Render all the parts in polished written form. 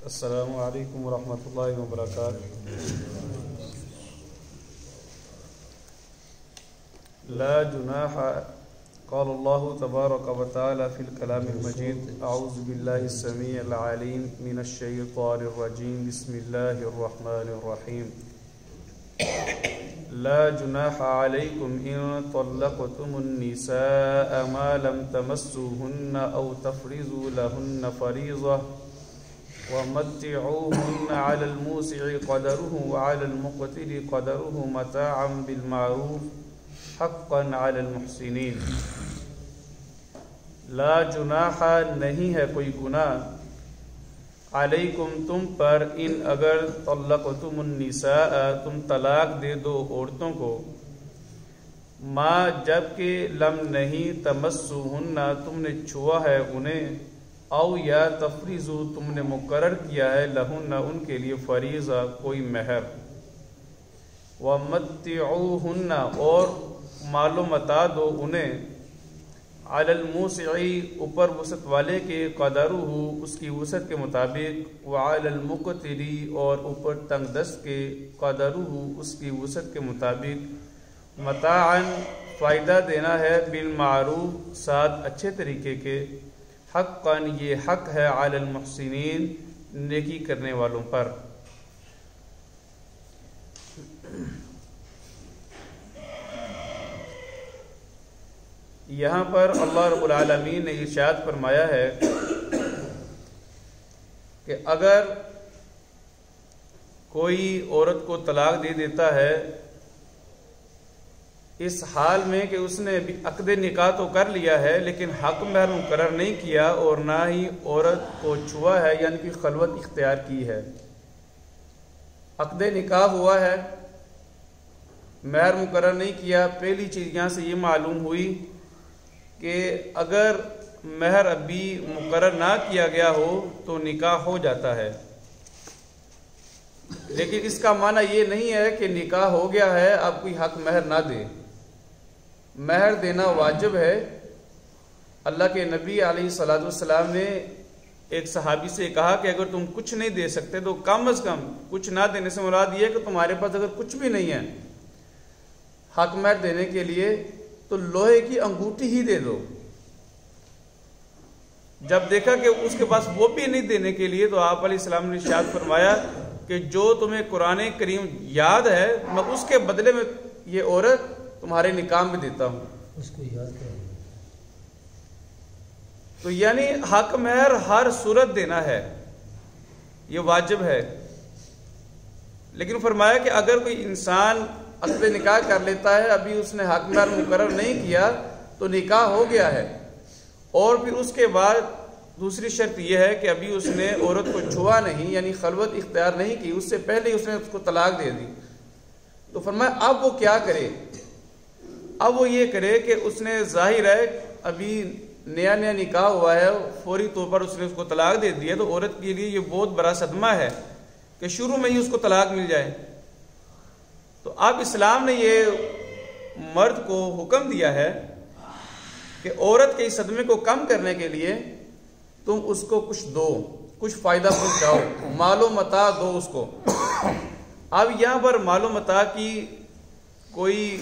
السلام علیکم ورحمۃ اللہ وبرکاتہ۔ لا جناح قال اللہ تبارک و تعالی فی الکلام المجید اعوذ باللہ السمیع العلیم من الشیطان الرجیم بسم اللہ الرحمن الرحیم۔ لا جناح علیکم ان طلقتم النساء ما لم تمسوهن او تفرضوا لهن فریضہ ومتعوهن على الموسع قدره وعلى المقتر قدره متاعا بالمعروف حقا على المحسنین۔ لا جناح نہیں ہے کوئی گناہ، علیکم تم پر، ان اگر طلقتم النساء تم طلاق دے دو عورتوں کو، ما جب کہ لم نہیں، تمسوہن تم نے چھوا ہے انہیں، او یا تفریضو تم نے مقرر کیا ہے، لہن ان کے لیے فریضہ کوئی مہر، ومتعوہن اور مال و متاع دو انہیں، علی الموسعی اوپر وسعت والے کے، قدرہ اس کی وسعت کے مطابق، وعلی المقتری اور اوپر تنگ دست کے، قدرہ اس کی وسعت کے مطابق، متاعاً فائدہ دینا ہے، بالمعروف ساتھ اچھے طریقے کے، حقاً یہ حق ہے، علی المحسنین نیکی کرنے والوں پر۔ یہاں پر اللہ رب العالمین نے ارشاد فرمایا ہے کہ اگر کوئی عورت کو طلاق دے دیتا ہے اس حال میں کہ اس نے عقد نکاح تو کر لیا ہے لیکن حق مہر مقرر نہیں کیا اور نہ ہی عورت کو چھوا ہے، یعنی کہ خلوت اختیار کی ہے، عقد نکاح ہوا ہے، مہر مقرر نہیں کیا، پہلی چیز یہاں سے یہ معلوم ہوئی کہ اگر مہر ابھی مقرر نہ کیا گیا ہو تو نکاح ہو جاتا ہے، لیکن اس کا معنی یہ نہیں ہے کہ نکاح ہو گیا ہے اب کوئی حق مہر نہ دے، مہر دینا واجب ہے۔ اللہ کے نبی علیہ الصلوۃ والسلام نے ایک صحابی سے کہا کہ اگر تم کچھ نہیں دے سکتے تو کم از کم، کچھ نہ دینے سے مراد یہ ہے کہ تمہارے پاس اگر کچھ بھی نہیں ہے حق مہر دینے کے لیے تو لوہے کی انگوٹھی ہی دے دو۔ جب دیکھا کہ اس کے پاس وہ بھی نہیں دینے کے لیے تو آپ علیہ السلام نے ارشاد فرمایا کہ جو تمہیں قرآن کریم یاد ہے میں اس کے بدلے میں یہ عورت تمہارے نکاح میں دیتا ہوں، اس کو یاد کریں۔ تو یعنی حق مہر ہر صورت دینا ہے، یہ واجب ہے، لیکن فرمایا کہ اگر کوئی انسان عقد نکاح کر لیتا ہے ابھی اس نے حق مہر مقرر نہیں کیا تو نکاح ہو گیا ہے، اور پھر اس کے بعد دوسری شرط یہ ہے کہ ابھی اس نے عورت کو چھوا نہیں، یعنی خلوت اختیار نہیں کی، اس سے پہلے اس نے اس کو طلاق دے دی، تو فرمایا اب وہ کیا کرے؟ اب وہ یہ کرے کہ اس نے ظاہر ہے ابھی نیا نیا نکاح ہوا ہے، فوری طور پر اس نے اس کو طلاق دے دی ہے، تو عورت کے لیے یہ بہت بڑا صدمہ ہے کہ شروع میں ہی اس کو طلاق مل جائے۔ تو اب اسلام نے یہ مرد کو حکم دیا ہے کہ عورت کے اس صدمے کو کم کرنے کے لیے تم اس کو کچھ دو، کچھ فائدہ پہنچاؤ، مال و متاع دو اس کو۔ اب یہاں پر مال و متاع کی کوئی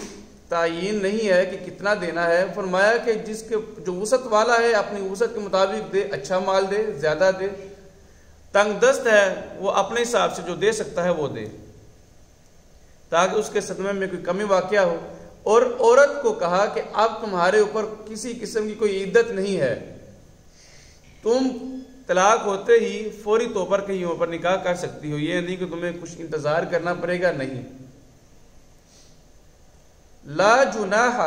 تعین نہیں ہے کہ کتنا دینا ہے، فرمایا کہ جس کے جو وسعت والا ہے اپنی وسعت کے مطابق دے، اچھا مال دے، زیادہ دے، تنگ دست ہے وہ اپنے حساب سے جو دے سکتا ہے وہ دے تاکہ اس کے صدمے میں کوئی کمی واقع ہو۔ اور عورت کو کہا کہ اب تمہارے اوپر کسی قسم کی کوئی عدت نہیں ہے، تم طلاق ہوتے ہی فوری طور پر کہیں اوپر نکاح کر سکتی ہو، یہ نہیں کہ تمہیں کچھ انتظار کرنا پڑے گا، نہیں۔ لا جناح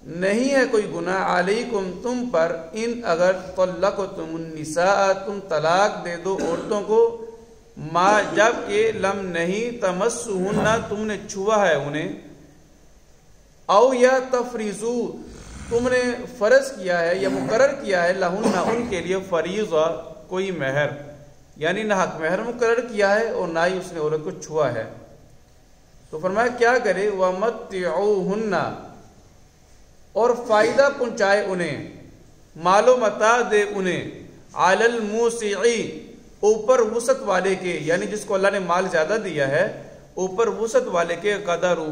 نہیں ہے کوئی گناہ، علیکم تم پر، ان اگر طلقتم النساء تم طلاق دے دو عورتوں کو، ما جب کہ لم نہیں، تمسوہن تم نے چھوا ہے انہیں، او یا تفریضو تم نے فرض کیا ہے یا مقرر کیا ہے، لہن ان کے لیے فریضہ کوئی مہر، یعنی نہ حق مہر مقرر کیا ہے اور نہ ہی اس نے عورت کو چھوا ہے، تو فرمایا کیا کرے، وَمَتِّعُوهُنَّ اور فائدہ پہنچائے انہیں، مال و متاع دے انہیں، عَلَى الْمُوسِعِ اوپر وسعت والے کے، یعنی جس کو اللہ نے مال زیادہ دیا ہے، اوپر وسعت والے کے قدرہ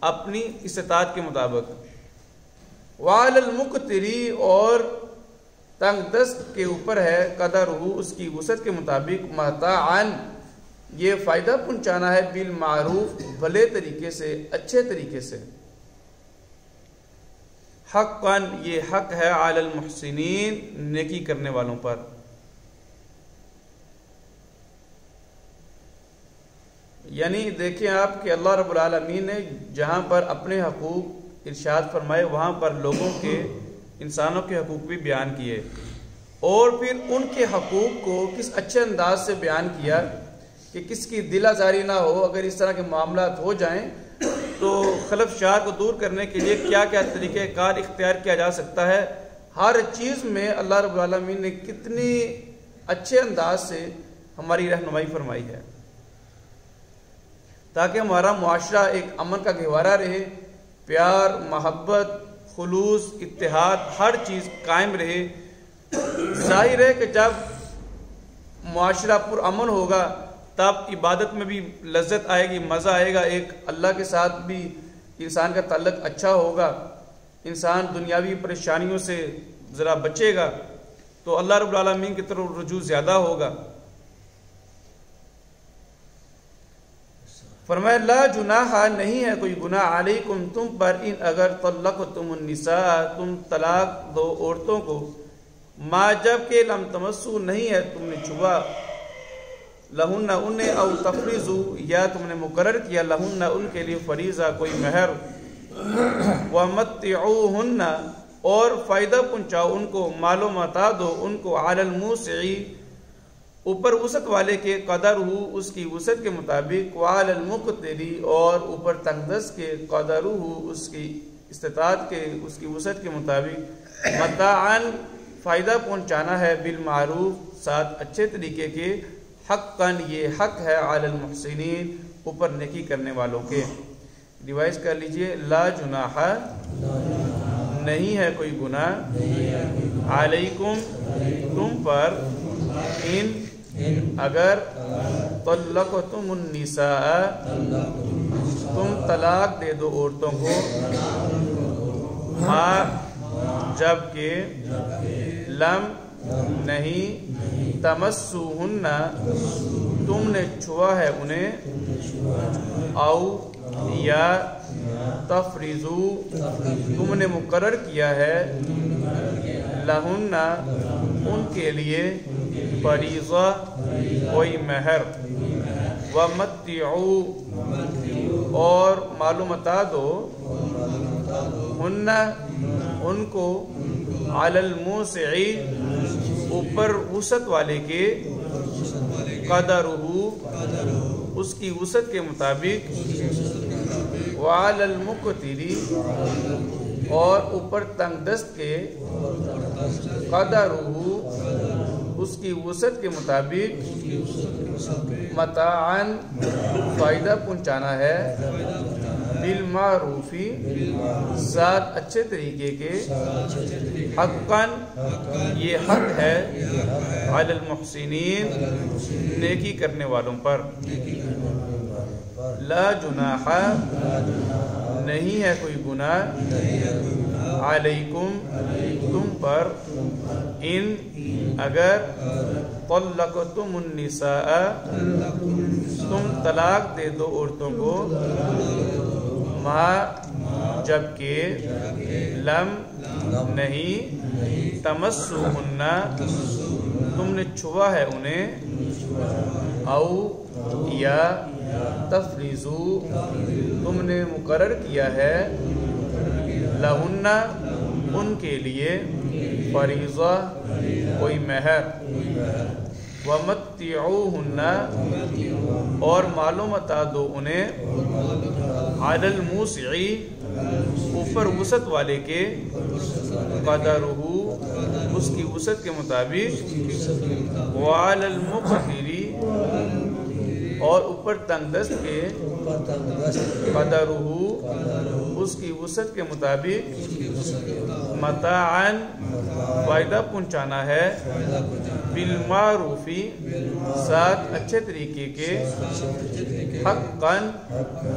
اپنی استطاعت کے مطابق، وعلی المقتری اور تنگ دست کے اوپر ہے قدرہ اس کی وسعت کے مطابق، متاعن یہ فائدہ پہنچانا ہے، بالمعروف بھلے طریقے سے، اچھے طریقے سے، حقاً یہ حق ہے، علی المحسنین نیکی کرنے والوں پر۔ یعنی دیکھیں آپ کہ اللہ رب العالمین نے جہاں پر اپنے حقوق ارشاد فرمائے، وہاں پر لوگوں کے، انسانوں کے حقوق بھی بیان کیے، اور پھر ان کے حقوق کو کس اچھے انداز سے بیان کیا کہ کس کی دل آزاری نہ ہو۔ اگر اس طرح کے معاملات ہو جائیں تو خلف شار کو دور کرنے کے لیے کیا کیا طریقہ کار اختیار کیا جا سکتا ہے، ہر چیز میں اللہ رب العالمین نے کتنی اچھے انداز سے ہماری رہنمائی فرمائی ہے، تاکہ ہمارا معاشرہ ایک امن کا گہوارہ رہے، پیار، محبت، خلوص، اتحاد، ہر چیز قائم رہے۔ ظاہر ہے کہ جب معاشرہ پرامن ہوگا تب عبادت میں بھی لذت آئے گی، مزہ آئے گا، ایک اللہ کے ساتھ بھی انسان کا تعلق اچھا ہوگا، انسان دنیاوی پریشانیوں سے ذرا بچے گا تو اللہ رب العالمین کی طرف رجوع زیادہ ہوگا۔ فرمایا لا جناح نہیں ہے کوئی گناہ علیکم تم پر، ان اگر طلقتم النساء تم طلاق دو عورتوں کو، ما جب کہ لم تمسو نہیں ہے تم نے چھوا، لہن انہیں، او تفریضو یا تم نے مقرر کیا، لہن ان کے لیے فریضہ کوئی مہر، ومتعوہن اور فائدہ پہنچاؤ ان کو، مال و متاع دو ان کو، علی الموسعی اوپر وسعت والے کے قدر ہو اس کی وسعت کے مطابق، وعلی المقتری اور اوپر تنگ دست کے قدر ہو اس کی استطاعت کے، اس کی وسعت کے مطابق، متاعن فائدہ پہنچانا ہے، بالمعروف ساتھ اچھے طریقے کے، حقاً یہ حق ہے، علی المحسنین اوپر نیکی کرنے والوں کے۔ ریوائز کر لیجئے، لا جناح نہیں ہے کوئی گناہ، علیکم تم پر، ان اگر طلقتم النساء تم طلاق دے دو عورتوں کو، جب کہ لم نہیں، تمسوہن تم نے چھوا ہے انہیں، او یا تفریضو تم نے مقرر کیا ہے، لہن ان کے لیے، فریضہ کوئی مہر، ومتعو اور مال و متاع دو، ہن ان کو، علی الموسعی اوپر وسعت والے کے، قدرہ اس کی وسعت کے مطابق، وعلی المقتری اور اوپر تنگ دست کے، قدرہ اس کی وسعت کے مطابق، متاعن فائدہ پہنچانا ہے، بالمعروفی ساتھ اچھے طریقے کے، حقاً یہ حق ہے، علی المحسنین نیکی کرنے والوں پر۔ لا جناح نہیں ہے کوئی گناہ، علیکم تم پر، ان اگر طلقتم النساء تم طلاق دے دو عورتوں کو، ما جبکہ لم نہیں، تمسوہن تم نے چھوا ہے انہیں، او یا تفریضو تم نے مقرر کیا ہے، لہن ان کے لیے، فریضہ کوئی مہر، ومتعوہن اور مال و متاع دو انہیں، علی الموسعی اوپر وسعت والے کے، قدرہ اس کی وسعت کے مطابق، وعلی المقتری اور اوپر تنگ دست کے قدرہو اس کی وسعت کے مطابق متاعن فائدہ پہنچانا ہے بالمعروفی ساتھ اچھے طریقے کے حقاً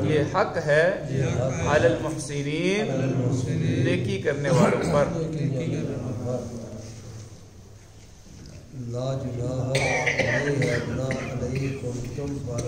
یہ حق ہے علی المحسنین نیکی کرنے والوں پر لا جناح علیکم تم پر